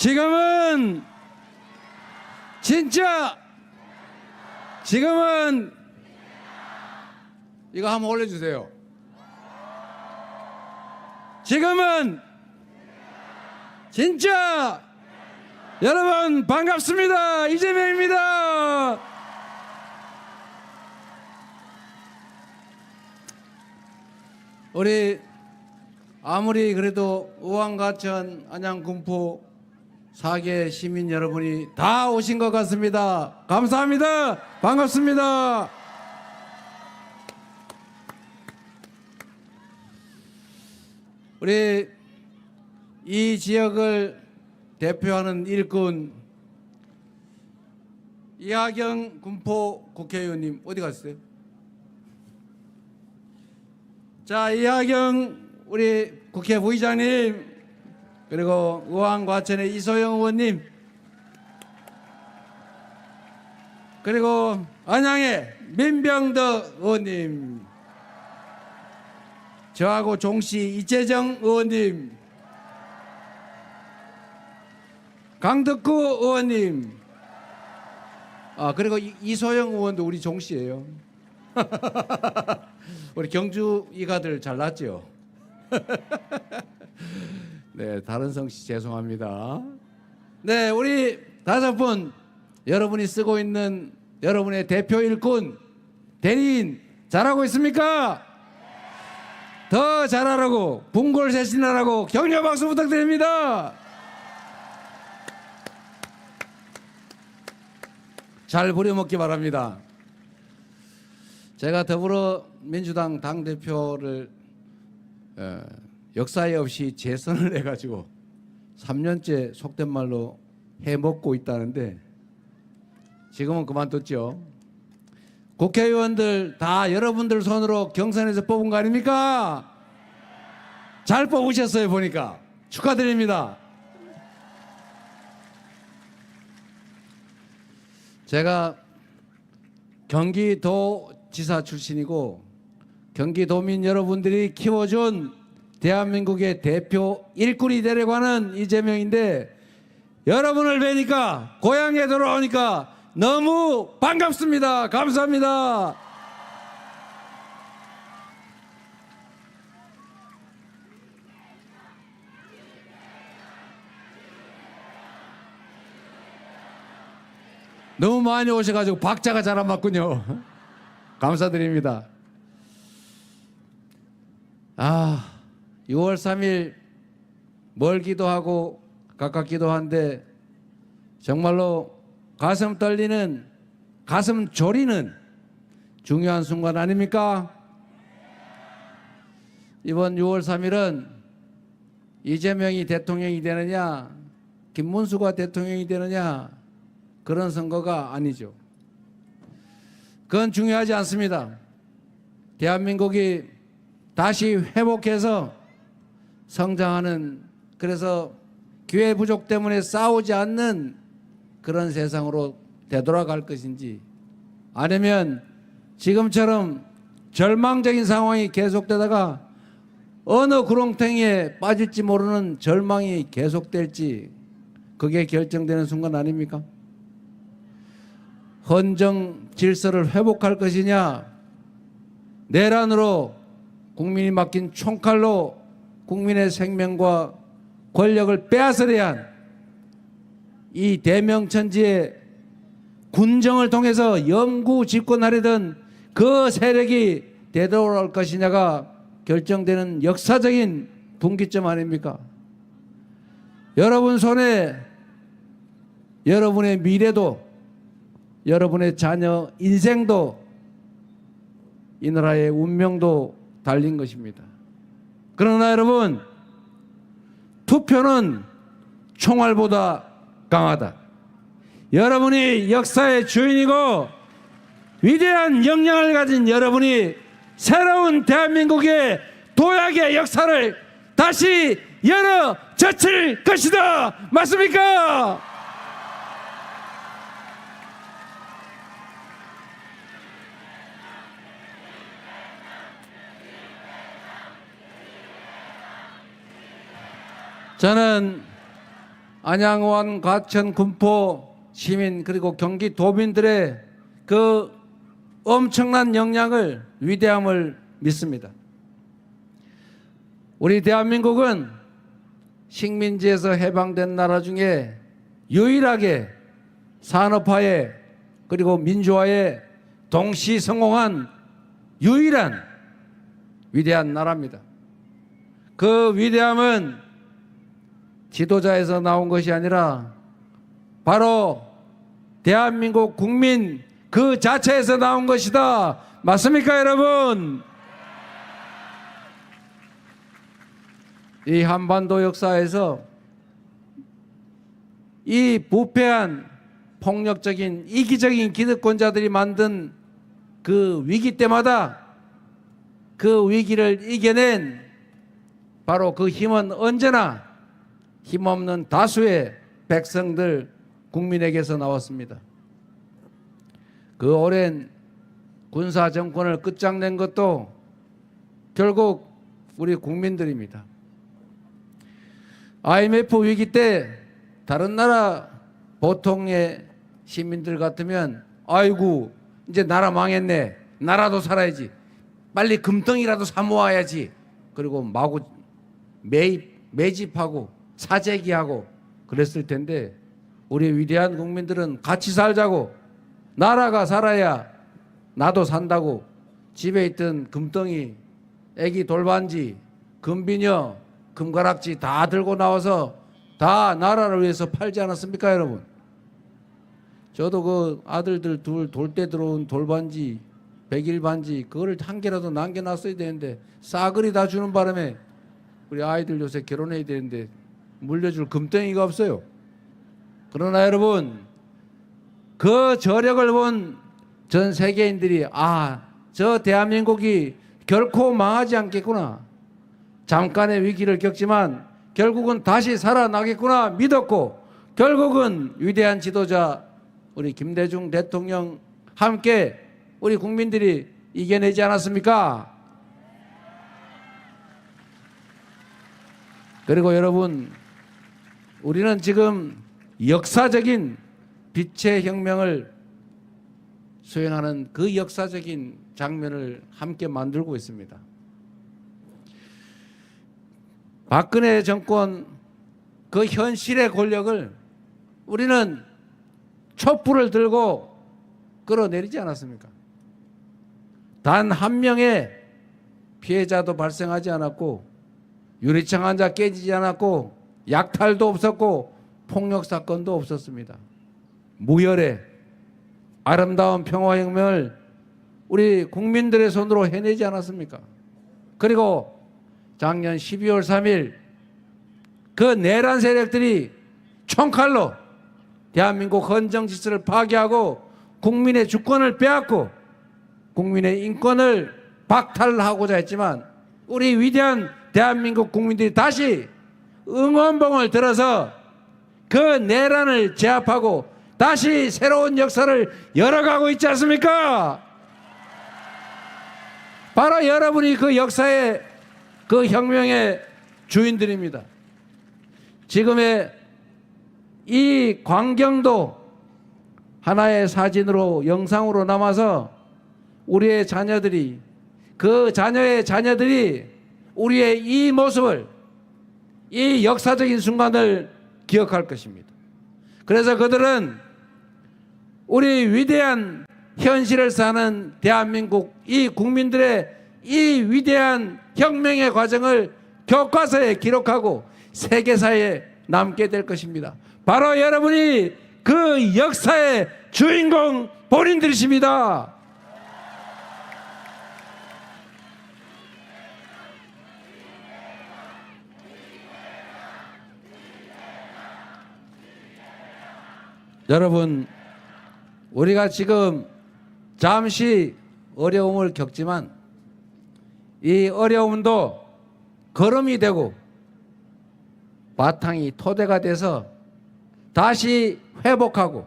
지금은 진짜 지금은 이거 한번 올려주세요. 지금은 진짜 여러분 반갑습니다. 이재명입니다. 우리 아무리 그래도 의왕과천 안양군포 4개 시민 여러분이 다 오신 것 같습니다. 감사합니다. 반갑습니다. 우리 이 지역을 대표하는 일꾼 이하경 군포 국회의원님 어디 갔어요? 자, 이하경 우리 국회 부의장님, 그리고 의왕과천의 이소영 의원님, 그리고 안양의 민병덕 의원님, 저하고 종시 이재정 의원님, 강덕구 의원님, 그리고 이소영 의원도 우리 종시예요. 우리 경주 이가들 잘났죠? 네, 다른 성씨 죄송합니다. 네, 우리 5분 여러분이 쓰고 있는 여러분의 대표 일꾼 대리인 잘하고 있습니까? 더 잘하라고 분골쇄신하라고 격려 박수 부탁드립니다. 잘 부려먹기 바랍니다. 제가 더불어민주당 당대표를 역사에 없이 재선을 해가지고 3년째 속된 말로 해먹고 있다는데 지금은 그만뒀죠. 국회의원들 다 여러분들 손으로 경선에서 뽑은 거 아닙니까? 잘 뽑으셨어요. 보니까 축하드립니다. 제가 경기도지사 출신이고 경기도민 여러분들이 키워준 대한민국의 대표 일꾼이 되려고 하는 이재명인데 여러분을 뵈니까 고향에 돌아오니까 너무 반갑습니다. 감사합니다. 너무 많이 오셔가지고 박자가 잘 안 맞군요. 감사드립니다. 6월 3일 멀기도 하고 가깝기도 한데 정말로 가슴 떨리는, 가슴 졸이는 중요한 순간 아닙니까? 이번 6월 3일은 이재명이 대통령이 되느냐 김문수가 대통령이 되느냐 그런 선거가 아니죠. 그건 중요하지 않습니다. 대한민국이 다시 회복해서 성장하는, 그래서 기회 부족 때문에 싸우지 않는 그런 세상으로 되돌아갈 것인지, 아니면 지금처럼 절망적인 상황이 계속되다가 어느 구렁텅이에 빠질지 모르는 절망이 계속될지, 그게 결정되는 순간 아닙니까? 헌정 질서를 회복할 것이냐, 내란으로 국민이 맡긴 총칼로 국민의 생명과 권력을 빼앗으려 한 이 대명천지의 군정을 통해서 영구 집권하려던 그 세력이 되돌아올 것이냐가 결정되는 역사적인 분기점 아닙니까? 여러분 손에 여러분의 미래도, 여러분의 자녀 인생도, 이 나라의 운명도 달린 것입니다. 그러나 여러분, 투표는 총알보다 강하다. 여러분이 역사의 주인이고 위대한 역량을 가진 여러분이 새로운 대한민국의 도약의 역사를 다시 열어 젖힐 것이다. 맞습니까? 저는 안양원, 과천, 군포 시민 그리고 경기 도민들의 그 엄청난 역량을 위대함을 믿습니다. 우리 대한민국은 식민지에서 해방된 나라 중에 유일하게 산업화에 그리고 민주화에 동시 성공한 유일한 위대한 나라입니다. 그 위대함은 지도자에서 나온 것이 아니라 바로 대한민국 국민 그 자체에서 나온 것이다. 맞습니까, 여러분? 이 한반도 역사에서 이 부패한 폭력적인 이기적인 기득권자들이 만든 그 위기 때마다 그 위기를 이겨낸 바로 그 힘은 언제나 힘없는 다수의 백성들 국민에게서 나왔습니다. 그 오랜 군사 정권을 끝장낸 것도 결국 우리 국민들입니다. IMF 위기 때 다른 나라 보통의 시민들 같으면 아이고 이제 나라 망했네, 나라도 살아야지, 빨리 금덩이라도 사 모아야지, 그리고 마구 매집하고 사재기하고 그랬을 텐데 우리 위대한 국민들은 같이 살자고, 나라가 살아야 나도 산다고 집에 있던 금덩이, 애기 돌반지, 금비녀, 금가락지 다 들고 나와서 다 나라를 위해서 팔지 않았습니까, 여러분? 저도 그 아들들 둘 돌 때 들어온 돌반지, 백일반지 그거를 한 개라도 남겨놨어야 되는데 싸그리 다 주는 바람에 우리 아이들 요새 결혼해야 되는데 물려줄 금덩이가 없어요. 그러나 여러분, 그 저력을 본 전 세계인들이 저 대한민국이 결코 망하지 않겠구나, 잠깐의 위기를 겪지만 결국은 다시 살아나겠구나 믿었고, 결국은 위대한 지도자 우리 김대중 대통령 함께 우리 국민들이 이겨내지 않았습니까? 그리고 여러분, 우리는 지금 역사적인 빛의 혁명을 수행하는 그 역사적인 장면을 함께 만들고 있습니다. 박근혜 정권 그 현실의 권력을 우리는 촛불을 들고 끌어내리지 않았습니까? 단 한 명의 피해자도 발생하지 않았고, 유리창 한자 깨지지 않았고, 약탈도 없었고, 폭력 사건도 없었습니다. 무혈의 아름다운 평화혁명을 우리 국민들의 손으로 해내지 않았습니까? 그리고 작년 12월 3일 그 내란 세력들이 총칼로 대한민국 헌정 질서를 파괴하고 국민의 주권을 빼앗고 국민의 인권을 박탈하고자 했지만, 우리 위대한 대한민국 국민들이 다시 응원봉을 들어서 그 내란을 제압하고 다시 새로운 역사를 열어가고 있지 않습니까? 바로 여러분이 그 역사의 그 혁명의 주인들입니다. 지금의 이 광경도 하나의 사진으로, 영상으로 남아서 우리의 자녀들이, 그 자녀의 자녀들이 우리의 이 모습을, 이 역사적인 순간을 기억할 것입니다. 그래서 그들은 우리 위대한 현실을 사는 대한민국 이 국민들의 이 위대한 혁명의 과정을 교과서에 기록하고 세계사에 남게 될 것입니다. 바로 여러분이 그 역사의 주인공 본인들이십니다. 여러분, 우리가 지금 잠시 어려움을 겪지만 이 어려움도 걸음이 되고 바탕이 토대가 돼서 다시 회복하고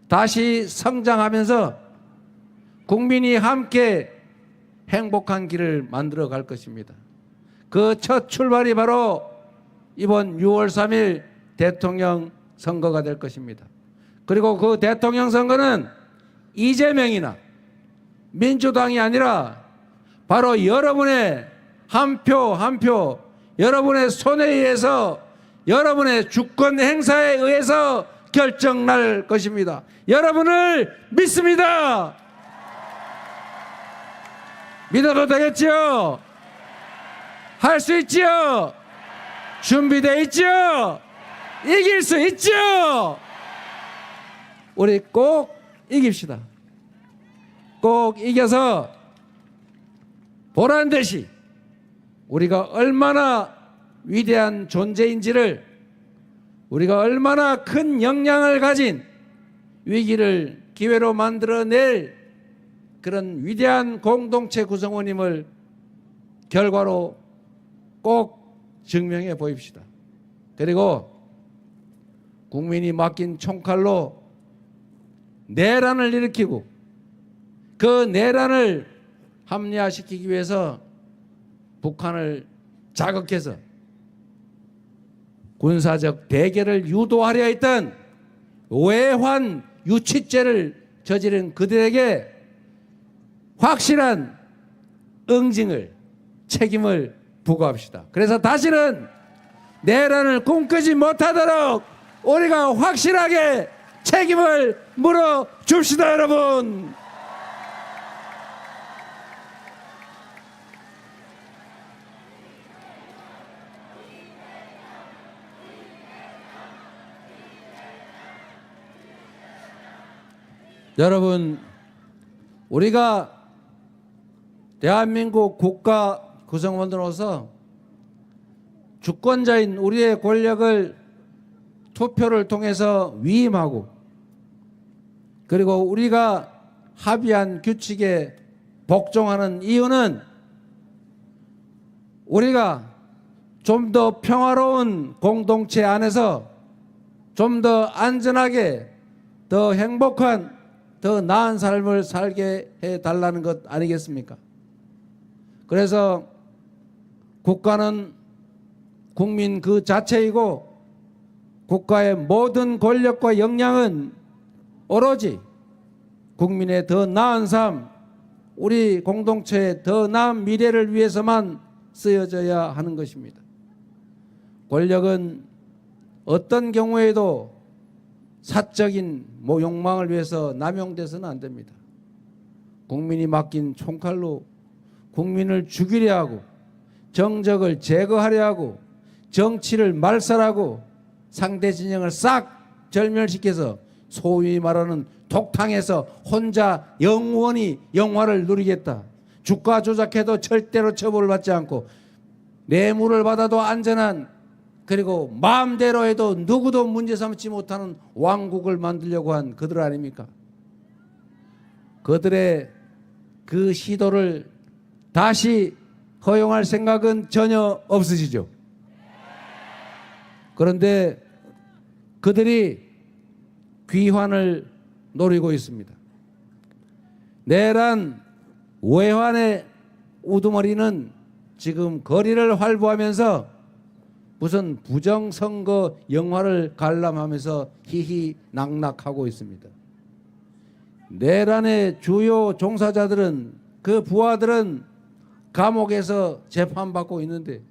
다시 성장하면서 국민이 함께 행복한 길을 만들어 갈 것입니다. 그 첫 출발이 바로 이번 6월 3일 대통령 선거가 될 것입니다. 그리고 그 대통령 선거는 이재명이나 민주당이 아니라 바로 여러분의 한 표 한 표, 여러분의 손에 의해서, 여러분의 주권 행사에 의해서 결정날 것입니다. 여러분을 믿습니다. 믿어도 되겠지요? 할 수 있지요? 준비되어 있지요? 이길 수 있지요? 우리 꼭 이깁시다. 꼭 이겨서 보란 듯이 우리가 얼마나 위대한 존재인지를, 우리가 얼마나 큰 역량을 가진 위기를 기회로 만들어낼 그런 위대한 공동체 구성원임을 결과로 꼭 증명해 보입시다. 그리고 국민이 맡긴 총칼로 내란을 일으키고 그 내란을 합리화시키기 위해서 북한을 자극해서 군사적 대결을 유도하려 했던 외환 유치죄를 저지른 그들에게 확실한 응징을, 책임을 부과합시다. 그래서 다시는 내란을 꿈꾸지 못하도록 우리가 확실하게 책임을 물어줍시다, 여러분. 여러분, 우리가 대한민국 국가 구성원으로서 주권자인 우리의 권력을 투표를 통해서 위임하고, 그리고 우리가 합의한 규칙에 복종하는 이유는 우리가 좀 더 평화로운 공동체 안에서 좀 더 안전하게, 더 행복한, 더 나은 삶을 살게 해달라는 것 아니겠습니까? 그래서 국가는 국민 그 자체이고, 국가의 모든 권력과 역량은 오로지 국민의 더 나은 삶, 우리 공동체의 더 나은 미래를 위해서만 쓰여져야 하는 것입니다. 권력은 어떤 경우에도 사적인 욕망을 위해서 남용돼서는 안 됩니다. 국민이 맡긴 총칼로 국민을 죽이려 하고, 정적을 제거하려 하고, 정치를 말살하고, 상대 진영을 싹 절멸시켜서 소위 말하는 독탕에서 혼자 영원히 영화를 누리겠다. 주가 조작해도 절대로 처벌을 받지 않고, 뇌물을 받아도 안전한, 그리고 마음대로 해도 누구도 문제 삼지 못하는 왕국을 만들려고 한 그들 아닙니까? 그들의 그 시도를 다시 허용할 생각은 전혀 없으시죠? 그런데 그들이 귀환을 노리고 있습니다. 내란 외환의 우두머리는 지금 거리를 활보하면서 무슨 부정선거 영화를 관람하면서 희희낙낙하고 있습니다. 내란의 주요 종사자들은, 그 부하들은 감옥에서 재판받고 있는데,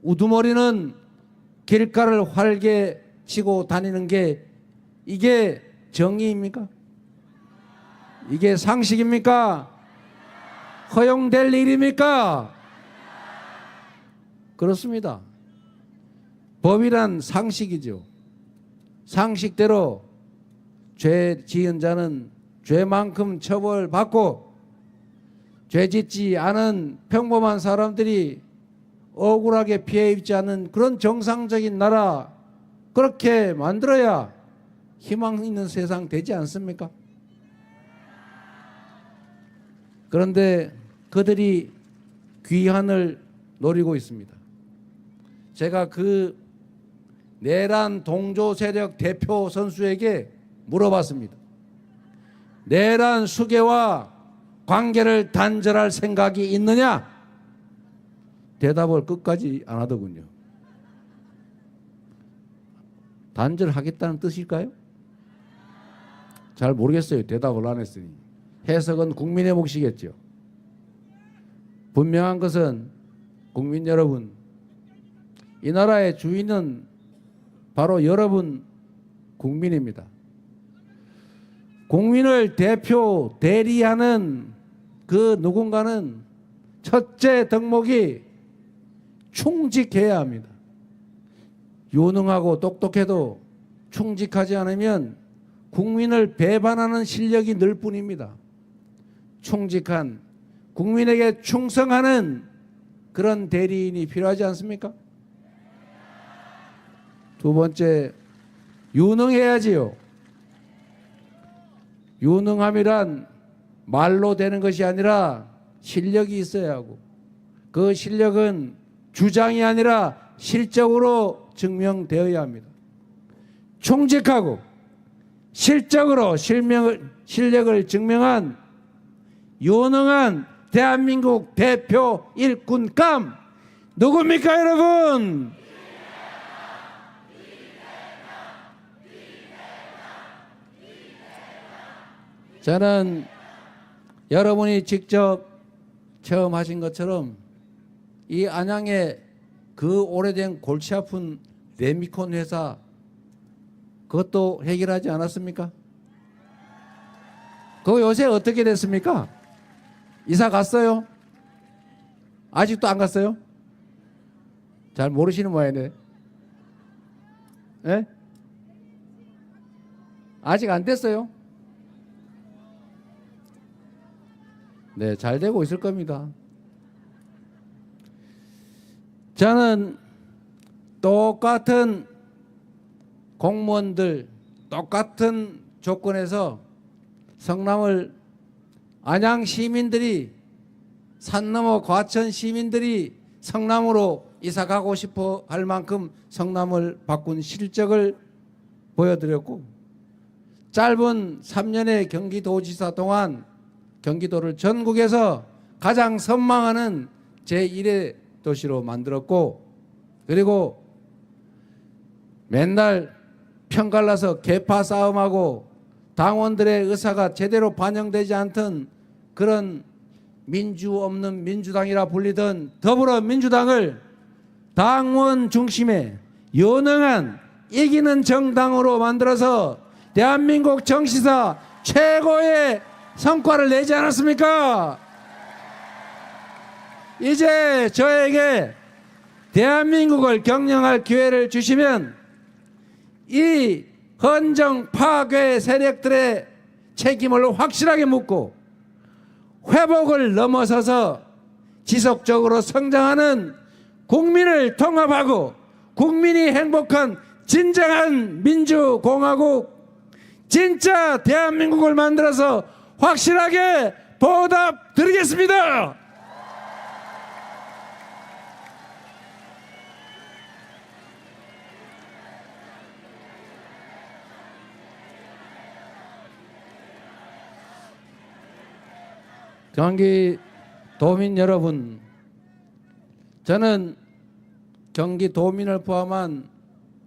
우두머리는 길가를 활개 치고 다니는 게 이게 정의입니까? 이게 상식입니까? 허용될 일입니까? 그렇습니다. 법이란 상식이죠. 상식대로 죄 지은 자는 죄만큼 처벌받고, 죄 짓지 않은 평범한 사람들이 억울하게 피해 입지 않는 그런 정상적인 나라, 그렇게 만들어야 희망 있는 세상 되지 않습니까? 그런데 그들이 귀환을 노리고 있습니다. 제가 그 내란 동조 세력 대표 선수에게 물어봤습니다. 내란 수계와 관계를 단절할 생각이 있느냐? 대답을 끝까지 안 하더군요. 단절하겠다는 뜻일까요? 잘 모르겠어요. 대답을 안 했으니. 해석은 국민의 몫이겠죠. 분명한 것은 국민 여러분, 이 나라의 주인은 바로 여러분 국민입니다. 국민을 대리하는 그 누군가는 첫째 덕목이 충직해야 합니다. 유능하고 똑똑해도 충직하지 않으면 국민을 배반하는 실력이 늘 뿐입니다. 충직한, 국민에게 충성하는 그런 대리인이 필요하지 않습니까? 두 번째, 유능해야지요. 유능함이란 말로 되는 것이 아니라 실력이 있어야 하고, 그 실력은 주장이 아니라 실적으로 증명되어야 합니다. 충직하고 실적으로 실력을 증명한 유능한 대한민국 대표 일꾼감 누굽니까, 여러분? 저는 여러분이 직접 체험하신 것처럼 이 안양의 그 오래된 골치 아픈 레미콘 회사, 그것도 해결하지 않았습니까? 그거 요새 어떻게 됐습니까? 이사 갔어요? 아직도 안 갔어요? 잘 모르시는 모양이네. 예? 아직 안 됐어요? 네, 잘 되고 있을 겁니다. 저는 똑같은 공무원들, 똑같은 조건에서 성남을 안양 시민들이, 산 너머 과천 시민들이 성남으로 이사 가고 싶어 할 만큼 성남을 바꾼 실적을 보여드렸고, 짧은 3년의 경기도지사 동안 경기도를 전국에서 가장 선망하는 제1의 도시로 만들었고, 그리고 맨날 편갈라서 계파 싸움하고 당원들의 의사가 제대로 반영되지 않던 그런 민주 없는 민주당이라 불리던 더불어민주당을 당원 중심의 유능한 이기는 정당으로 만들어서 대한민국 정치사 최고의 성과를 내지 않았습니까? 이제 저에게 대한민국을 경영할 기회를 주시면 이 헌정 파괴 세력들의 책임을 확실하게 묻고 회복을 넘어서서 지속적으로 성장하는 국민을 통합하고 국민이 행복한 진정한 민주공화국, 진짜 대한민국을 만들어서 확실하게 보답 드리겠습니다. 경기도민 여러분, 저는 경기도민을 포함한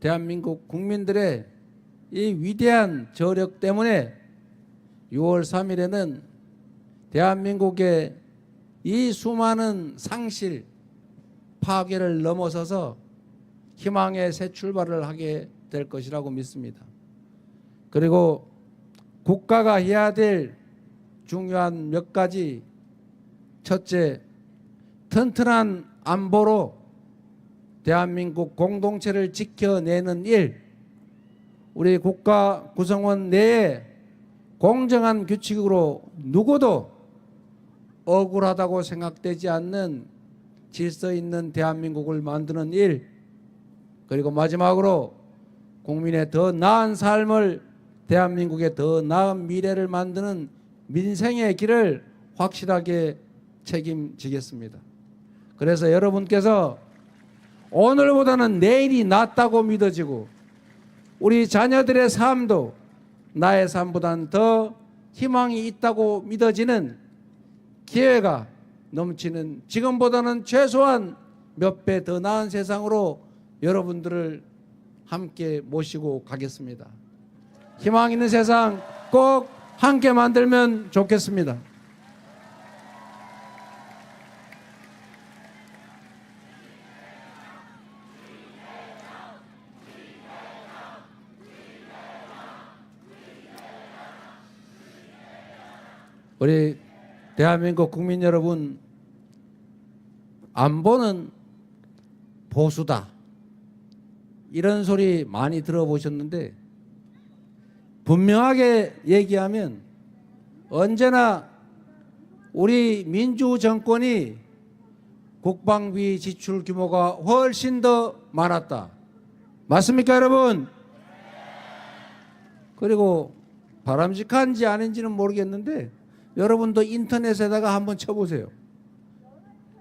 대한민국 국민들의 이 위대한 저력 때문에 6월 3일에는 대한민국의 이 수많은 상실, 파괴를 넘어서서 희망의 새 출발을 하게 될 것이라고 믿습니다. 그리고 국가가 해야 될 중요한 몇 가지, 첫째, 튼튼한 안보로 대한민국 공동체를 지켜내는 일, 우리 국가 구성원 내에 공정한 규칙으로 누구도 억울하다고 생각되지 않는 질서 있는 대한민국을 만드는 일, 그리고 마지막으로 국민의 더 나은 삶을, 대한민국의 더 나은 미래를 만드는 민생의 길을 확실하게 책임지겠습니다. 그래서 여러분께서 오늘보다는 내일이 낫다고 믿어지고 우리 자녀들의 삶도 나의 삶보다는 더 희망이 있다고 믿어지는 기회가 넘치는, 지금보다는 최소한 몇 배 더 나은 세상으로 여러분들을 함께 모시고 가겠습니다. 희망 있는 세상 꼭 함께 만들면 좋겠습니다. 우리 대한민국 국민 여러분, 안보는 보수다, 이런 소리 많이 들어보셨는데, 분명하게 얘기하면 언제나 우리 민주정권이 국방비 지출 규모가 훨씬 더 많았다. 맞습니까, 여러분? 그리고 바람직한지 아닌지는 모르겠는데 여러분도 인터넷에다가 한번 쳐보세요.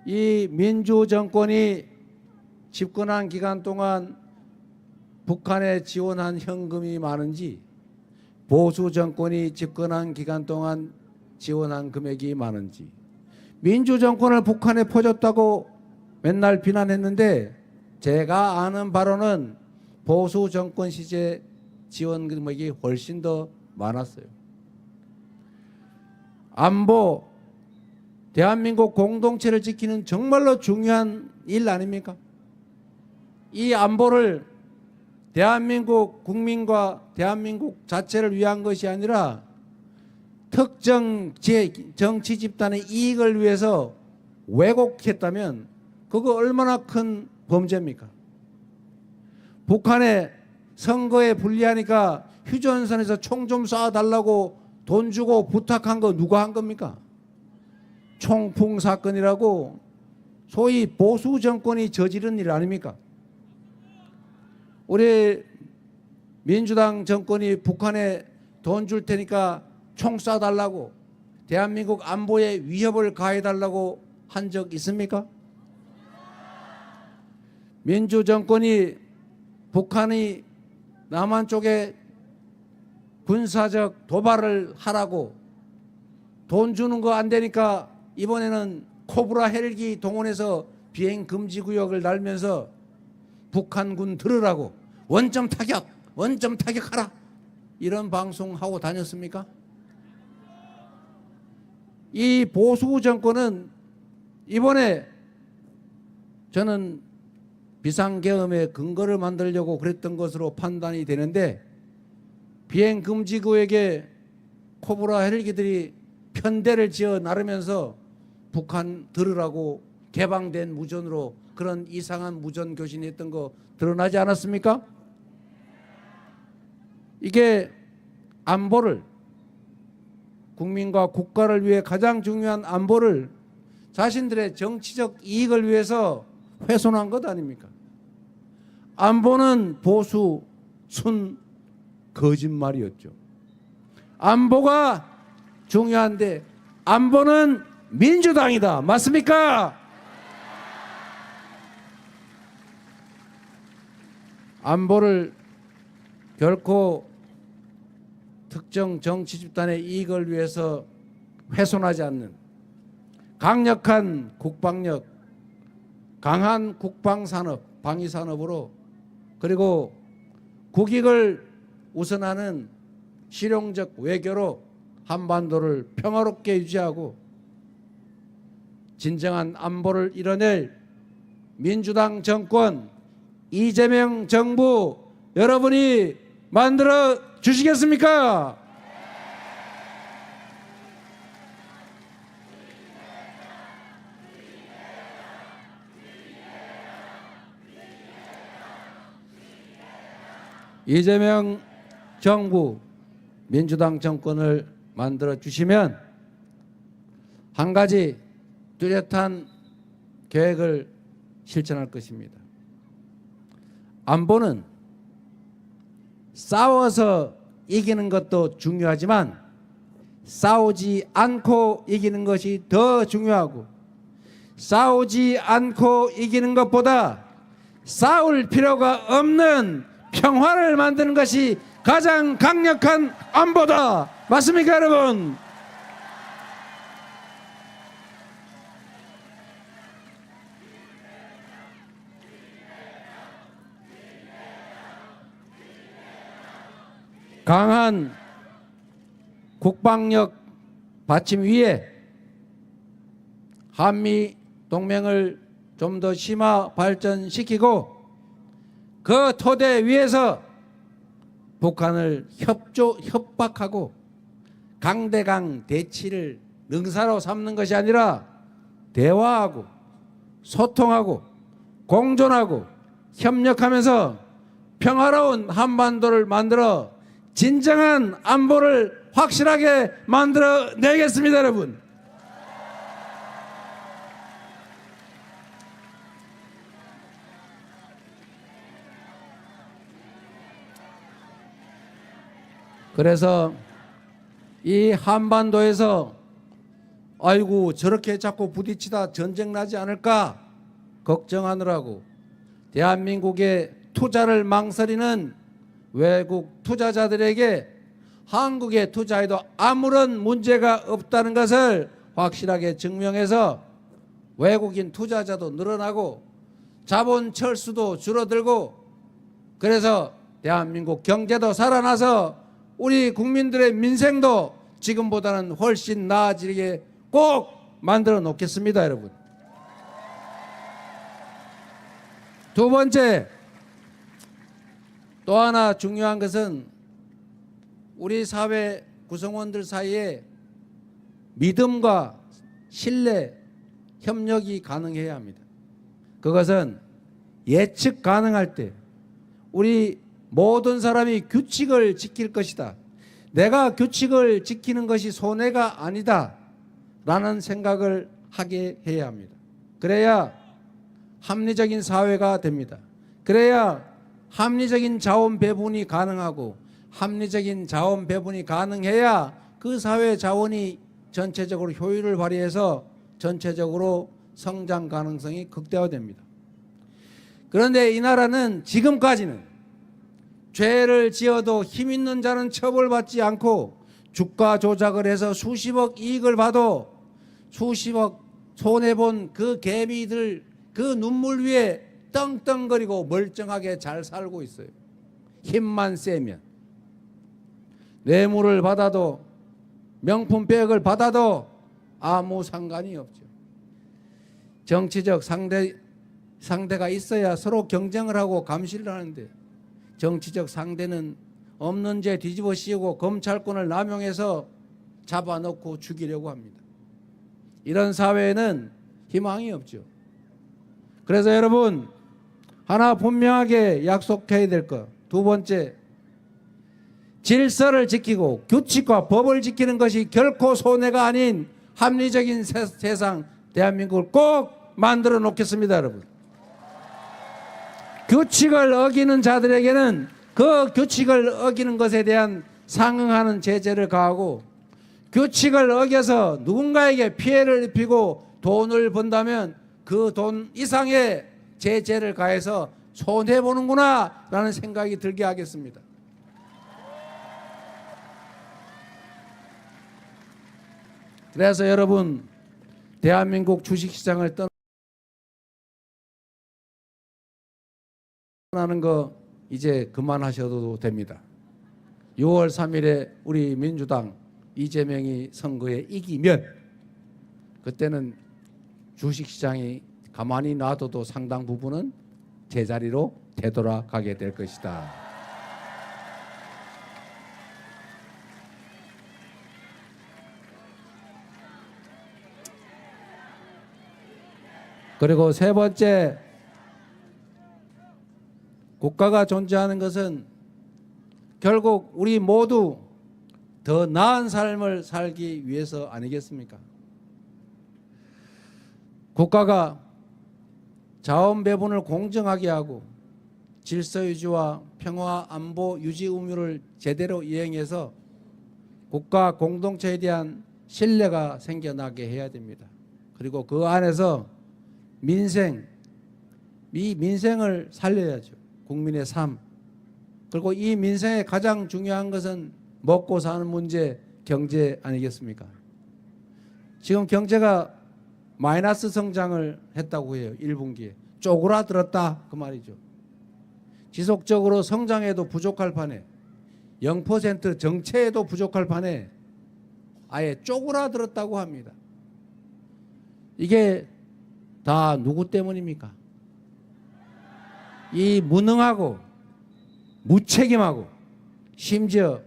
이 민주정권이 집권한 기간 동안 북한에 지원한 현금이 많은지, 보수정권이 집권한 기간 동안 지원한 금액이 많은지. 민주정권을 북한에 퍼줬다고 맨날 비난했는데, 제가 아는 바로는 보수정권 시절 지원 금액이 훨씬 더 많았어요. 안보, 대한민국 공동체를 지키는 정말로 중요한 일 아닙니까? 이 안보를 대한민국 국민과 대한민국 자체를 위한 것이 아니라 특정 정치 집단의 이익을 위해서 왜곡했다면 그거 얼마나 큰 범죄입니까? 북한에 선거에 불리하니까 휴전선에서 총 좀 쏴달라고 돈 주고 부탁한 거 누가 한 겁니까? 총풍 사건이라고 소위 보수 정권이 저지른 일 아닙니까? 우리 민주당 정권이 북한에 돈 줄 테니까 총 쏴달라고, 대한민국 안보에 위협을 가해달라고 한 적 있습니까? 민주정권이 북한이 남한 쪽에 군사적 도발을 하라고 돈 주는 거 안 되니까 이번에는 코브라 헬기 동원해서 비행 금지 구역을 날면서 북한군 들으라고 원점 타격하라, 이런 방송하고 다녔습니까? 이 보수 정권은 이번에 저는 비상계엄의 근거를 만들려고 그랬던 것으로 판단이 되는데, 비행 금지 구역에 코브라 헬기들이 편대를 지어 나르면서 북한 들으라고 개방된 무전으로 그런 이상한 무전 교신했던 거 드러나지 않았습니까? 이게 안보를, 국민과 국가를 위해 가장 중요한 안보를 자신들의 정치적 이익을 위해서 훼손한 것 아닙니까? 안보는 보수, 순 거짓말이었죠. 안보가 중요한데 안보는 민주당이다. 맞습니까? 안보를 결코 특정 정치 집단의 이익을 위해서 훼손하지 않는 강력한 국방력, 강한 국방산업, 방위산업으로, 그리고 국익을 우선하는 실용적 외교로 한반도를 평화롭게 유지하고 진정한 안보를 이뤄낼 민주당 정권, 이재명 정부, 여러분이 만들어 주시겠습니까? 이재명 정부, 민주당 정권을 만들어 주시면 한 가지 뚜렷한 계획을 실천할 것입니다. 안보는 싸워서 이기는 것도 중요하지만 싸우지 않고 이기는 것이 더 중요하고, 싸우지 않고 이기는 것보다 싸울 필요가 없는 평화를 만드는 것이 가장 강력한 안보다. 맞습니까, 여러분? 강한 국방력 받침 위에 한미 동맹을 좀 더 심화 발전시키고 그 토대 위에서 북한을 협박하고 강대강 대치를 능사로 삼는 것이 아니라 대화하고 소통하고 공존하고 협력하면서 평화로운 한반도를 만들어 진정한 안보를 확실하게 만들어 내겠습니다, 여러분. 그래서 이 한반도에서 아이고 저렇게 자꾸 부딪히다 전쟁 나지 않을까 걱정하느라고 대한민국의 투자를 망설이는 외국 투자자들에게 한국에 투자해도 아무런 문제가 없다는 것을 확실하게 증명해서 외국인 투자자도 늘어나고 자본 철수도 줄어들고 그래서 대한민국 경제도 살아나서 우리 국민들의 민생도 지금보다는 훨씬 나아지게 꼭 만들어 놓겠습니다, 여러분. 두 번째, 또 하나 중요한 것은 우리 사회 구성원들 사이에 믿음과 신뢰, 협력이 가능해야 합니다. 그것은 예측 가능할 때 우리 모든 사람이 규칙을 지킬 것이다. 내가 규칙을 지키는 것이 손해가 아니다. 라는 생각을 하게 해야 합니다. 그래야 합리적인 사회가 됩니다. 그래야 합리적인 자원 배분이 가능하고 합리적인 자원 배분이 가능해야 그 사회 자원이 전체적으로 효율을 발휘해서 전체적으로 성장 가능성이 극대화됩니다. 그런데 이 나라는 지금까지는 죄를 지어도 힘 있는 자는 처벌받지 않고 주가 조작을 해서 수십억 이익을 봐도 수십억 손해본 그 개미들 그 눈물 위에 떵떵거리고 멀쩡하게 잘 살고 있어요. 힘만 세면. 뇌물을 받아도 명품백을 받아도 아무 상관이 없죠. 정치적 상대가 있어야 서로 경쟁을 하고 감시를 하는데 정치적 상대는 없는 죄 뒤집어 씌우고 검찰권을 남용해서 잡아놓고 죽이려고 합니다. 이런 사회에는 희망이 없죠. 그래서 여러분 하나 분명하게 약속해야 될 것. 두 번째, 질서를 지키고 규칙과 법을 지키는 것이 결코 손해가 아닌 합리적인 세상 대한민국을 꼭 만들어 놓겠습니다, 여러분. 규칙을 어기는 자들에게는 그 규칙을 어기는 것에 대한 상응하는 제재를 가하고 규칙을 어겨서 누군가에게 피해를 입히고 돈을 번다면 그 돈 이상의 제재를 가해서 손해보는구나 라는 생각이 들게 하겠습니다. 그래서 여러분 대한민국 주식시장을 떠나는 거 이제 그만하셔도 됩니다. 6월 3일에 우리 민주당 이재명이 선거에 이기면 그때는 주식시장이 가만히 놔둬도 상당 부분은 제자리로 되돌아가게 될 것이다. 그리고 세 번째, 국가가 존재하는 것은 결국 우리 모두 더 나은 삶을 살기 위해서 아니겠습니까? 국가가 자원 배분을 공정하게 하고 질서 유지와 평화 안보 유지 의무를 제대로 이행해서 국가 공동체에 대한 신뢰가 생겨나게 해야 됩니다. 그리고 그 안에서 이 민생을 살려야죠. 국민의 삶. 그리고 이 민생의 가장 중요한 것은 먹고 사는 문제, 경제 아니겠습니까? 지금 경제가 마이너스 성장을 했다고 해요. 1분기에. 쪼그라들었다 그 말이죠. 지속적으로 성장해도 부족할 판에 0% 정체에도 부족할 판에 아예 쪼그라들었다고 합니다. 이게 다 누구 때문입니까? 이 무능하고 무책임하고 심지어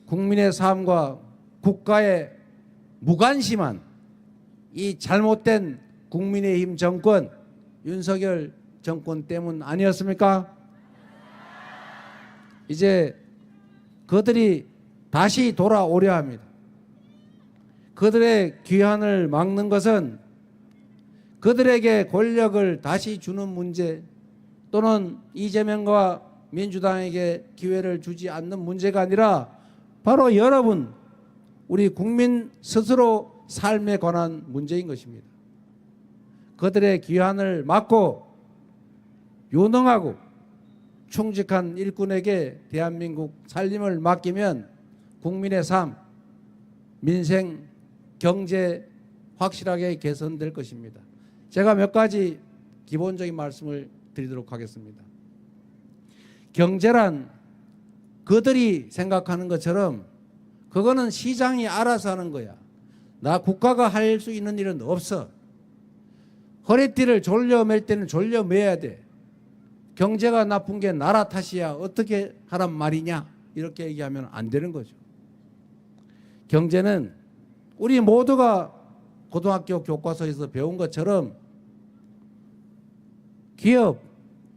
국민의 삶과 국가에 무관심한 이 잘못된 국민의힘 정권, 윤석열 정권 때문 아니었습니까? 이제 그들이 다시 돌아오려 합니다. 그들의 귀환을 막는 것은 그들에게 권력을 다시 주는 문제 또는 이재명과 민주당에게 기회를 주지 않는 문제가 아니라 바로 여러분, 우리 국민 스스로 삶에 관한 문제인 것입니다. 그들의 귀환을 막고 유능하고 충직한 일꾼에게 대한민국 살림을 맡기면 국민의 삶, 민생, 경제 확실하게 개선될 것입니다. 제가 몇 가지 기본적인 말씀을 드리도록 하겠습니다. 경제란 그들이 생각하는 것처럼 그거는 시장이 알아서 하는 거야. 나 국가가 할 수 있는 일은 없어. 허리띠를 졸려맬 때는 졸려매야 돼. 경제가 나쁜 게 나라 탓이야. 어떻게 하란 말이냐? 이렇게 얘기하면 안 되는 거죠. 경제는 우리 모두가 고등학교 교과서에서 배운 것처럼 기업,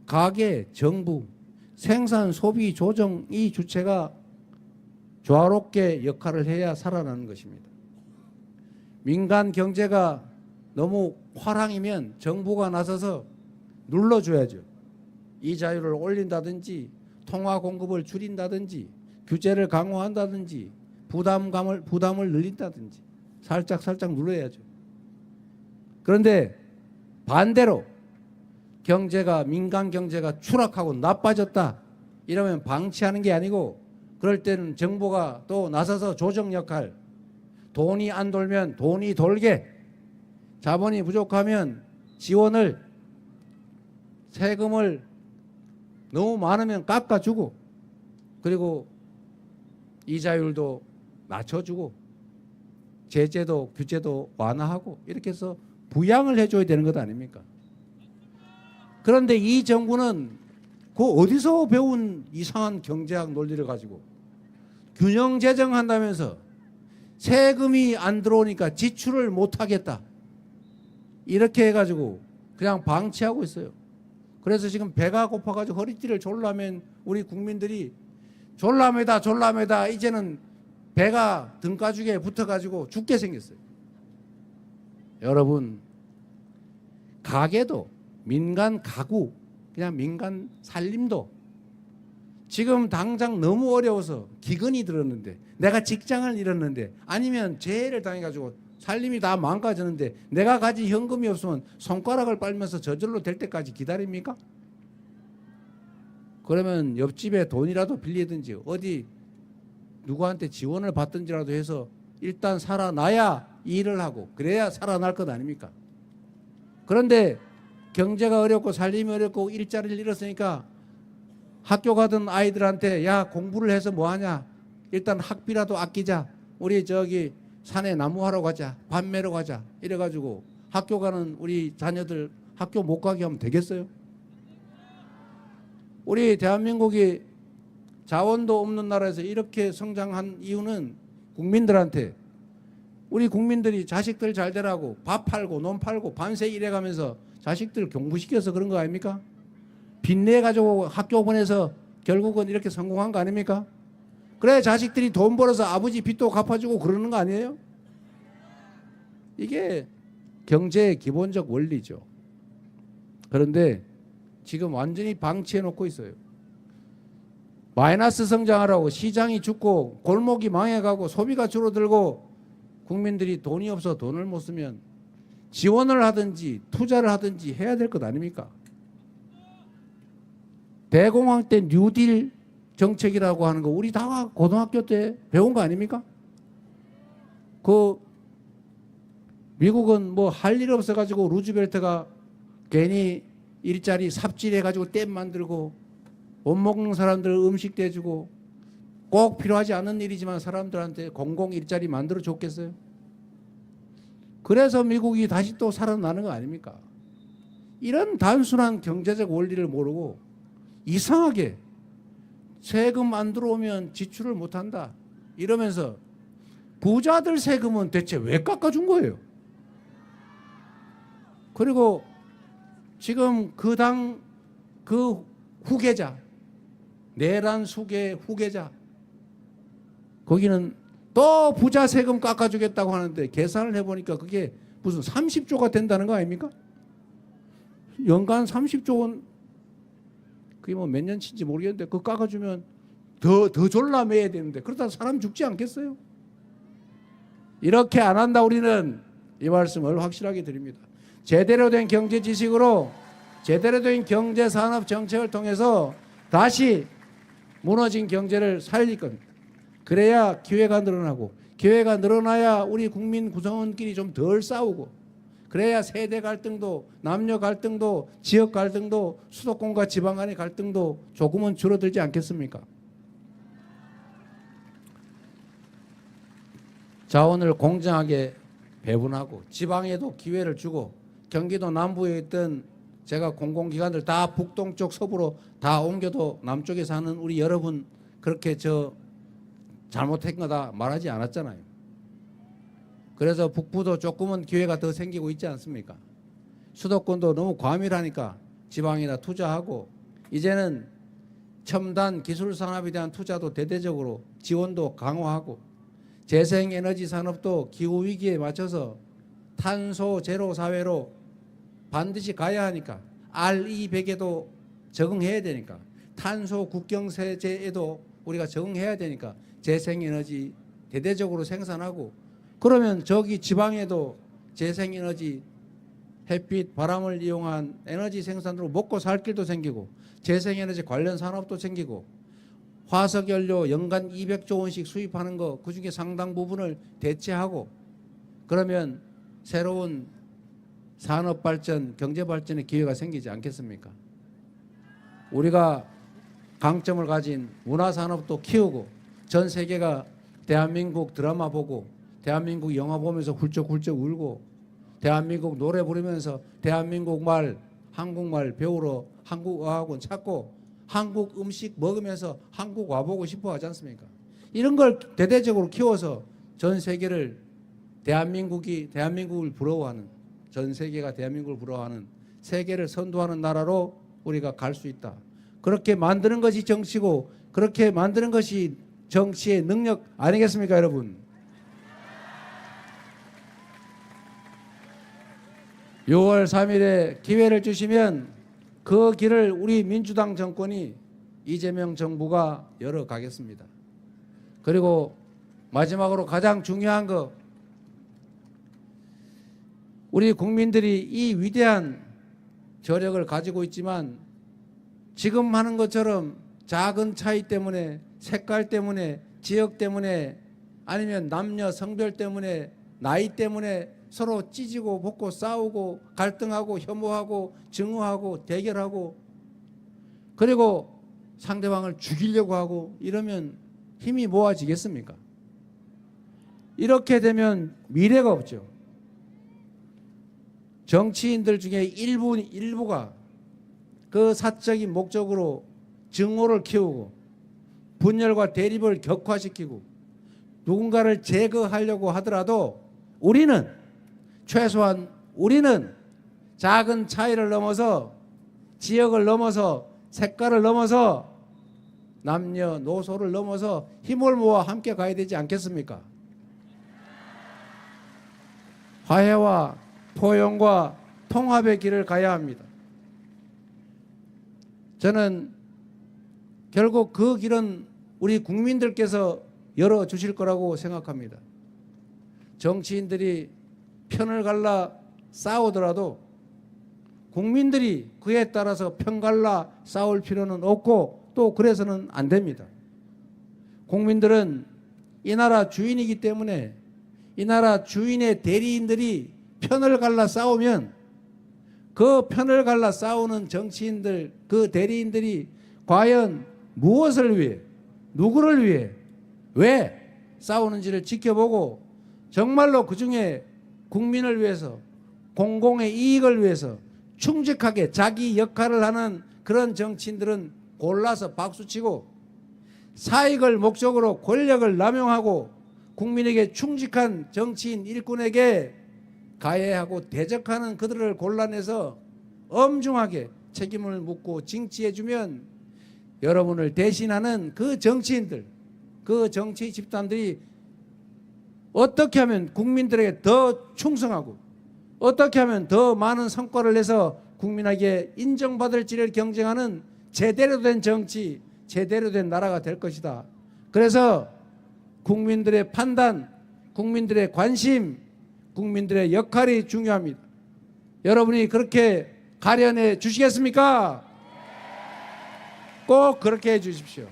가계, 정부, 생산, 소비, 조정 이 주체가 조화롭게 역할을 해야 살아나는 것입니다. 민간 경제가 너무 화랑이면 정부가 나서서 눌러줘야죠. 이자율을 올린다든지 통화 공급을 줄인다든지 규제를 강화한다든지 부담을 늘린다든지 살짝 눌러야죠. 그런데 반대로 민간 경제가 추락하고 나빠졌다 이러면 방치하는 게 아니고 그럴 때는 정부가 또 나서서 조정 역할, 돈이 안 돌면 돈이 돌게, 자본이 부족하면 지원을, 세금을 너무 많으면 깎아주고, 그리고 이자율도 낮춰주고, 제재도 규제도 완화하고 이렇게 해서 부양을 해줘야 되는 것 아닙니까? 그런데 이 정부는 그 어디서 배운 이상한 경제학 논리를 가지고 균형 재정한다면서 세금이 안 들어오니까 지출을 못하겠다 이렇게 해가지고 그냥 방치하고 있어요. 그래서 지금 배가 고파가지고 허리띠를 졸라맨 우리 국민들이 졸라매다 이제는 배가 등가죽에 붙어가지고 죽게 생겼어요. 여러분, 가게도 민간 가구, 그냥 민간 살림도 지금 당장 너무 어려워서 기근이 들었는데, 내가 직장을 잃었는데, 아니면 재해를 당해가지고 살림이 다 망가졌는데 내가 가진 현금이 없으면 손가락을 빨면서 저절로 될 때까지 기다립니까? 그러면 옆집에 돈이라도 빌리든지 어디 누구한테 지원을 받든지라도 해서 일단 살아나야 일을 하고 그래야 살아날 것 아닙니까? 그런데 경제가 어렵고 살림이 어렵고 일자리를 잃었으니까 학교 가던 아이들한테 야 공부를 해서 뭐하냐, 일단 학비라도 아끼자, 우리 저기 산에 나무하러 가자, 밤매러 가자 이래가지고 학교 가는 우리 자녀들 학교 못 가게 하면 되겠어요? 우리 대한민국이 자원도 없는 나라에서 이렇게 성장한 이유는 국민들한테, 우리 국민들이 자식들 잘 되라고 밥 팔고 논 팔고 밤새 일해가면서 자식들 공부시켜서 그런 거 아닙니까? 빚내 가지고 학교 보내서 결국은 이렇게 성공한 거 아닙니까? 그래 자식들이 돈 벌어서 아버지 빚도 갚아주고 그러는 거 아니에요? 이게 경제의 기본적 원리죠. 그런데 지금 완전히 방치해 놓고 있어요. 마이너스 성장하라고 시장이 죽고 골목이 망해가고 소비가 줄어들고 국민들이 돈이 없어 돈을 못 쓰면 지원을 하든지 투자를 하든지 해야 될 것 아닙니까? 대공황 때 뉴딜 정책이라고 하는 거 우리 다 고등학교 때 배운 거 아닙니까? 그 미국은 뭐 할 일 없어가지고 루즈벨트가 괜히 일자리 삽질해가지고 댐 만들고 못 먹는 사람들 음식 대주고 꼭 필요하지 않은 일이지만 사람들한테 공공 일자리 만들어 줬겠어요? 그래서 미국이 다시 또 살아나는 거 아닙니까? 이런 단순한 경제적 원리를 모르고 이상하게 세금 안 들어오면 지출을 못한다 이러면서 부자들 세금은 대체 왜 깎아준 거예요? 그리고 지금 그 당 그 후계자, 내란 수계 후계자, 거기는 또 부자 세금 깎아주겠다고 하는데 계산을 해보니까 그게 무슨 30조가 된다는 거 아닙니까? 연간 30조 원, 그게 뭐 몇 년치인지 모르겠는데 그거 깎아주면 더 졸라매야 되는데 그러다 사람 죽지 않겠어요? 이렇게 안 한다. 우리는 이 말씀을 확실하게 드립니다. 제대로 된 경제 지식으로 제대로 된 경제 산업 정책을 통해서 다시 무너진 경제를 살릴 겁니다. 그래야 기회가 늘어나고, 기회가 늘어나야 우리 국민 구성원끼리 좀 덜 싸우고, 그래야 세대 갈등도, 남녀 갈등도, 지역 갈등도, 수도권과 지방 간의 갈등도 조금은 줄어들지 않겠습니까? 자원을 공정하게 배분하고 지방에도 기회를 주고, 경기도 남부에 있던 제가 공공기관들 다 북동쪽 서부로 다 옮겨도 남쪽에 사는 우리 여러분 그렇게 잘못한 거다 말하지 않았잖아요. 그래서 북부도 조금은 기회가 더 생기고 있지 않습니까? 수도권도 너무 과밀하니까 지방에다 투자하고, 이제는 첨단 기술 산업에 대한 투자도 대대적으로 지원도 강화하고, 재생에너지 산업도 기후 위기에 맞춰서 탄소 제로 사회로 반드시 가야 하니까, RE100에도 적응해야 되니까, 탄소 국경세제에도 우리가 적응해야 되니까 재생에너지 대대적으로 생산하고, 그러면 저기 지방에도 재생에너지, 햇빛, 바람을 이용한 에너지 생산으로 먹고 살 길도 생기고, 재생에너지 관련 산업도 생기고, 화석연료 연간 200조 원씩 수입하는 거 그중에 상당 부분을 대체하고, 그러면 새로운 산업 발전, 경제 발전의 기회가 생기지 않겠습니까? 우리가 강점을 가진 문화 산업도 키우고, 전 세계가 대한민국 드라마 보고, 대한민국 영화 보면서 훌쩍훌쩍 울고, 대한민국 노래 부르면서 대한민국 말, 한국말 배우러 한국 어학원 찾고, 한국 음식 먹으면서 한국 와보고 싶어 하지 않습니까? 이런 걸 대대적으로 키워서 전 세계를 대한민국을 부러워하는, 전 세계가 대한민국을 부러워하는, 세계를 선도하는 나라로 우리가 갈 수 있다. 그렇게 만드는 것이 정치고, 그렇게 만드는 것이 정치의 능력 아니겠습니까, 여러분? 6월 3일에 기회를 주시면 그 길을 우리 민주당 정권이, 이재명 정부가 열어가겠습니다. 그리고 마지막으로 가장 중요한 거, 우리 국민들이 이 위대한 저력을 가지고 있지만 지금 하는 것처럼 작은 차이 때문에, 색깔 때문에, 지역 때문에, 아니면 남녀 성별 때문에, 나이 때문에 서로 찢고 볶고 싸우고 갈등하고 혐오하고 증오하고 대결하고, 그리고 상대방을 죽이려고 하고 이러면 힘이 모아지겠습니까? 이렇게 되면 미래가 없죠. 정치인들 중에 일부가 그 사적인 목적으로 증오를 키우고 분열과 대립을 격화시키고 누군가를 제거하려고 하더라도, 최소한 우리는 작은 차이를 넘어서, 지역을 넘어서, 색깔을 넘어서, 남녀노소를 넘어서 힘을 모아 함께 가야 되지 않겠습니까? 화해와 포용과 통합의 길을 가야 합니다. 저는 결국 그 길은 우리 국민들께서 열어주실 거라고 생각합니다. 정치인들이 편을 갈라 싸우더라도 국민들이 그에 따라서 편 갈라 싸울 필요는 없고, 또 그래서는 안 됩니다. 국민들은 이 나라 주인이기 때문에, 이 나라 주인의 대리인들이 편을 갈라 싸우면 그 편을 갈라 싸우는 정치인들, 그 대리인들이 과연 무엇을 위해, 누구를 위해, 왜 싸우는지를 지켜보고 정말로 그중에 국민을 위해서 공공의 이익을 위해서 충직하게 자기 역할을 하는 그런 정치인들은 골라서 박수치고, 사익을 목적으로 권력을 남용하고 국민에게 충직한 정치인 일꾼에게 가해하고 대적하는 그들을 골라내서 엄중하게 책임을 묻고 징치해주면 여러분을 대신하는 그 정치인들, 그 정치 집단들이 어떻게 하면 국민들에게 더 충성하고 어떻게 하면 더 많은 성과를 내서 국민에게 인정받을지를 경쟁하는 제대로 된 정치, 제대로 된 나라가 될 것이다. 그래서 국민들의 판단, 국민들의 관심, 국민들의 역할이 중요합니다. 여러분이 그렇게 가려내 주시겠습니까? 꼭 그렇게 해 주십시오.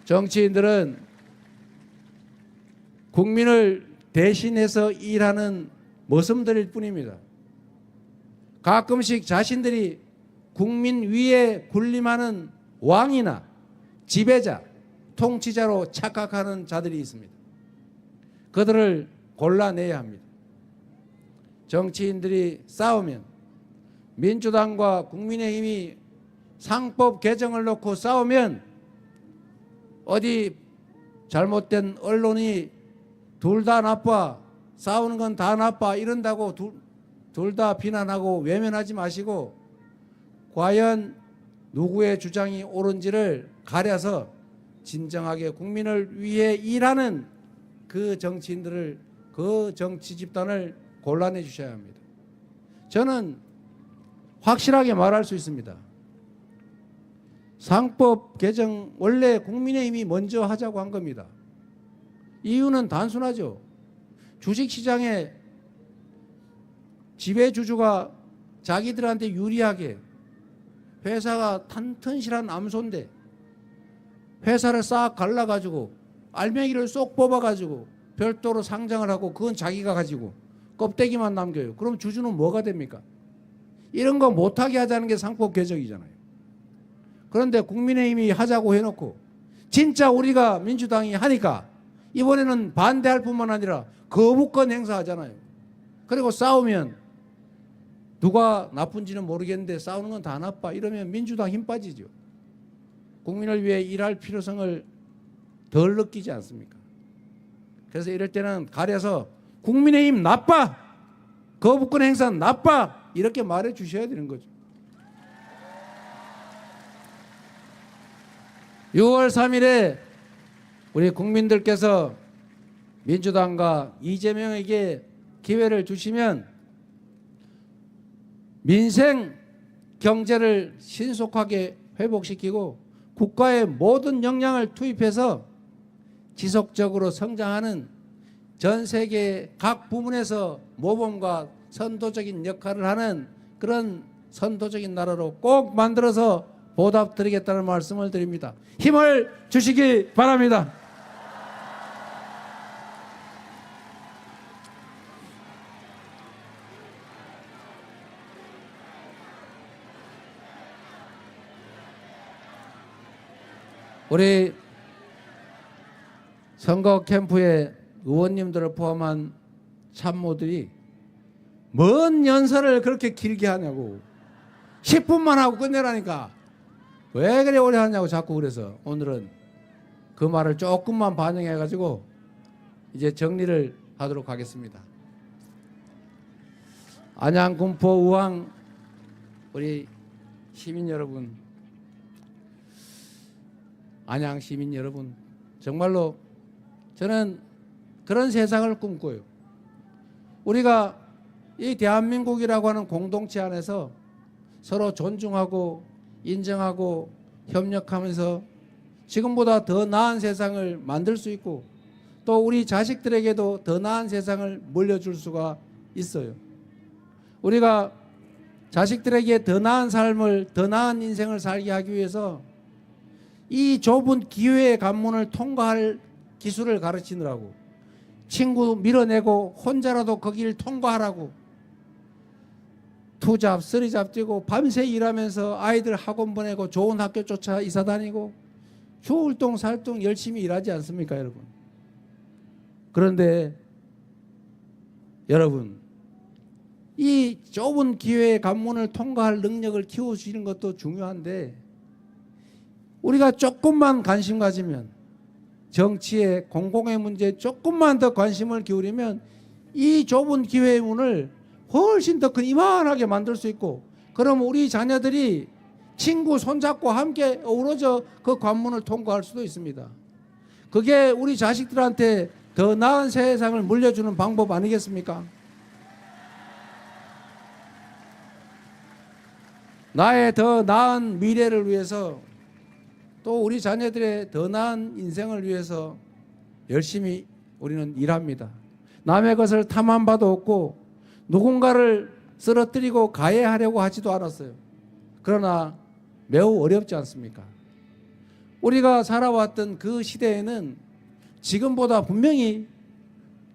정치인들은 국민을 대신해서 일하는 모습들일 뿐입니다. 가끔씩 자신들이 국민 위에 군림하는 왕이나 지배자, 통치자로 착각하는 자들이 있습니다. 그들을 골라내야 합니다. 정치인들이 싸우면, 민주당과 국민의힘이 상법 개정을 놓고 싸우면 어디 잘못된 언론이 둘 다 나빠, 싸우는 건 다 나빠 이런다고 둘 다 비난하고 외면하지 마시고, 과연 누구의 주장이 옳은지를 가려서 진정하게 국민을 위해 일하는 그 정치인들을, 그 정치 집단을 골라내 주셔야 합니다. 저는 확실하게 말할 수 있습니다. 상법 개정 원래 국민의힘이 먼저 하자고 한 겁니다. 이유는 단순하죠. 주식시장에 지배주주가 자기들한테 유리하게, 회사가 튼실한 암소인데 회사를 싹 갈라가지고 알맹이를 쏙 뽑아가지고 별도로 상장을 하고 그건 자기가 가지고 껍데기만 남겨요. 그럼 주주는 뭐가 됩니까? 이런 거 못하게 하자는 게 상법 개정이잖아요. 그런데 국민의힘이 하자고 해놓고 진짜 우리가 민주당이 하니까 이번에는 반대할 뿐만 아니라 거부권 행사하잖아요. 그리고 싸우면 누가 나쁜지는 모르겠는데 싸우는 건 다 나빠 이러면 민주당 힘 빠지죠. 국민을 위해 일할 필요성을 덜 느끼지 않습니까? 그래서 이럴 때는 가려서 국민의힘 나빠, 거부권 행사 나빠 이렇게 말해 주셔야 되는 거죠. 6월 3일에 우리 국민들께서 민주당과 이재명에게 기회를 주시면 민생 경제를 신속하게 회복시키고 국가의 모든 역량을 투입해서 지속적으로 성장하는 전 세계 각 부문에서 모범과 선도적인 역할을 하는 그런 선도적인 나라로 꼭 만들어서 보답드리겠다는 말씀을 드립니다. 힘을 주시기 바랍니다. 우리 선거 캠프에 의원님들을 포함한 참모들이 뭔 연설을 그렇게 길게 하냐고, 10분만 하고 끝내라니까 왜 그래 오래 하냐고 자꾸. 그래서 오늘은 그 말을 조금만 반영해 가지고 이제 정리를 하도록 하겠습니다. 안양, 군포, 우왕 우리 시민 여러분, 안양 시민 여러분, 정말로 저는 그런 세상을 꿈꿔요. 우리가 이 대한민국이라고 하는 공동체 안에서 서로 존중하고 인정하고 협력하면서 지금보다 더 나은 세상을 만들 수 있고 또 우리 자식들에게도 더 나은 세상을 물려줄 수가 있어요. 우리가 자식들에게 더 나은 삶을, 더 나은 인생을 살게 하기 위해서 이 좁은 기회의 관문을 통과할 기술을 가르치느라고, 친구 밀어내고 혼자라도 거기를 통과하라고 투잡, 쓰리잡 뛰고 밤새 일하면서 아이들 학원 보내고 좋은 학교 쫓아 이사 다니고 주울동 살동 열심히 일하지 않습니까, 여러분? 그런데 여러분, 이 좁은 기회의 관문을 통과할 능력을 키워주시는 것도 중요한데, 우리가 조금만 관심 가지면, 정치에 공공의 문제에 조금만 더 관심을 기울이면 이 좁은 기회의 문을 훨씬 더 큰 이만하게 만들 수 있고, 그럼 우리 자녀들이 친구 손잡고 함께 어우러져 그 관문을 통과할 수도 있습니다. 그게 우리 자식들한테 더 나은 세상을 물려주는 방법 아니겠습니까? 나의 더 나은 미래를 위해서, 또 우리 자녀들의 더 나은 인생을 위해서 열심히 우리는 일합니다. 남의 것을 탐함바도 없고 누군가를 쓰러뜨리고 가해하려고 하지도 않았어요. 그러나 매우 어렵지 않습니까? 우리가 살아왔던 그 시대에는 지금보다 분명히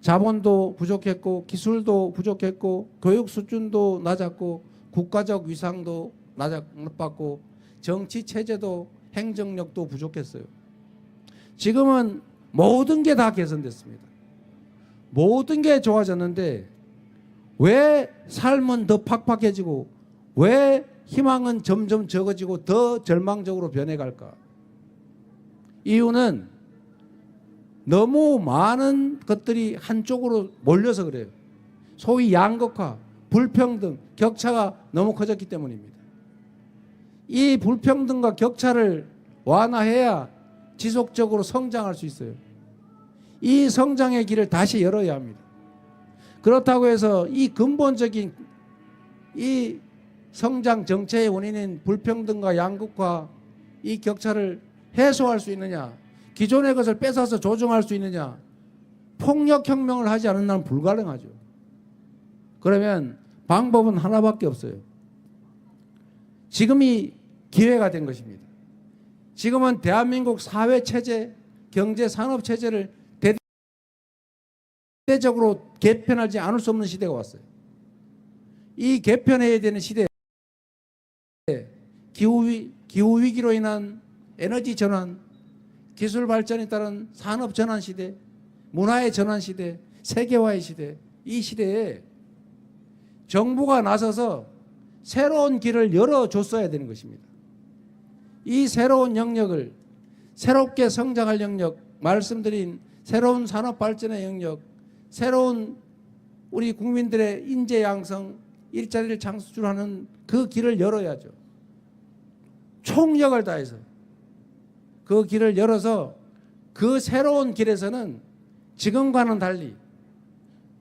자본도 부족했고 기술도 부족했고 교육 수준도 낮았고 국가적 위상도 낮았고 정치 체제도 행정력도 부족했어요. 지금은 모든 게 다 개선됐습니다. 모든 게 좋아졌는데 왜 삶은 더 팍팍해지고 왜 희망은 점점 적어지고 더 절망적으로 변해갈까? 이유는 너무 많은 것들이 한쪽으로 몰려서 그래요. 소위 양극화, 불평등, 격차가 너무 커졌기 때문입니다. 이 불평등과 격차를 완화해야 지속적으로 성장할 수 있어요. 이 성장의 길을 다시 열어야 합니다. 그렇다고 해서 이 근본적인 이 성장 정체의 원인인 불평등과 양극화, 이 격차를 해소할 수 있느냐, 기존의 것을 뺏어서 조정할 수 있느냐, 폭력혁명을 하지 않은 한 불가능하죠. 그러면 방법은 하나밖에 없어요. 지금이 기회가 된 것입니다. 지금은 대한민국 사회체제, 경제산업체제를 대대적으로 개편하지 않을 수 없는 시대가 왔어요. 이 개편해야 되는 시대에 기후위기로 인한 에너지 전환, 기술 발전에 따른 산업 전환 시대, 문화의 전환 시대, 세계화의 시대, 이 시대에 정부가 나서서 새로운 길을 열어줬어야 되는 것입니다. 이 새로운 영역을, 새롭게 성장할 영역, 말씀드린 새로운 산업 발전의 영역, 새로운 우리 국민들의 인재 양성, 일자리를 창출하는 그 길을 열어야죠. 총력을 다해서 그 길을 열어서 그 새로운 길에서는 지금과는 달리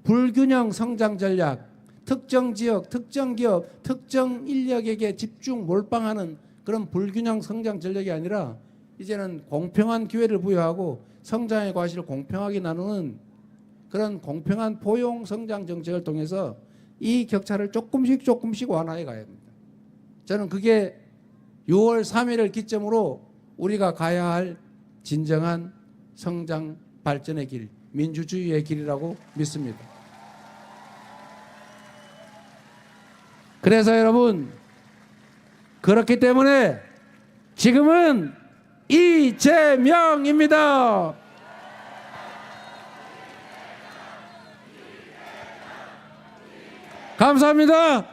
불균형 성장 전략, 특정 지역, 특정 기업, 특정 인력에게 집중 몰빵하는 그런 불균형 성장 전략이 아니라 이제는 공평한 기회를 부여하고 성장의 과실을 공평하게 나누는 그런 공평한 포용 성장 정책을 통해서 이 격차를 조금씩 완화해 가야 합니다. 저는 그게 6월 3일을 기점으로 우리가 가야 할 진정한 성장 발전의 길, 민주주의의 길이라고 믿습니다. 그래서 여러분, 그렇기 때문에 지금은 이재명입니다. 감사합니다.